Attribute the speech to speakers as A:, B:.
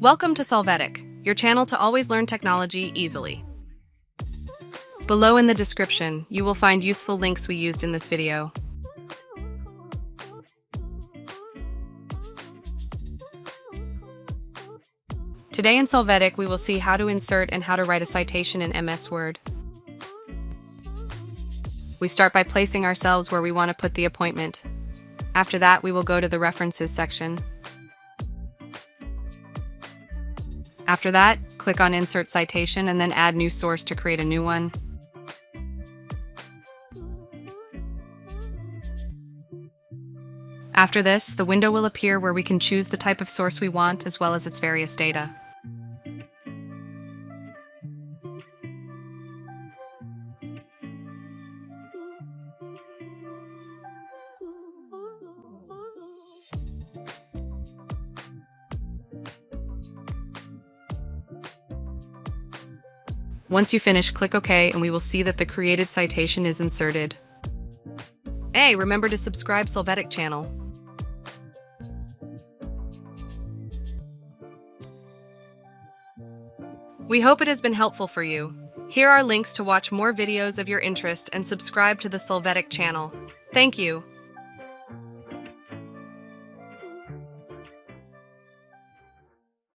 A: Welcome to Solvetic, your channel to always learn technology easily. Below in the description, you will find useful links we used in this video. Today in Solvetic, we will see how to insert and how to write a citation in MS Word. We start by placing ourselves where we want to put the appointment. After that, we will go to the References section. After that, click on Insert Citation and then add New Source to create a new one. After this, the window will appear where we can choose the type of source we want as well as its various data. Once you finish, click OK and we will see that the created citation is inserted. Hey, remember to subscribe Solvetic channel. We hope it has been helpful for you. Here are links to watch more videos of your interest and subscribe to the Solvetic channel. Thank you.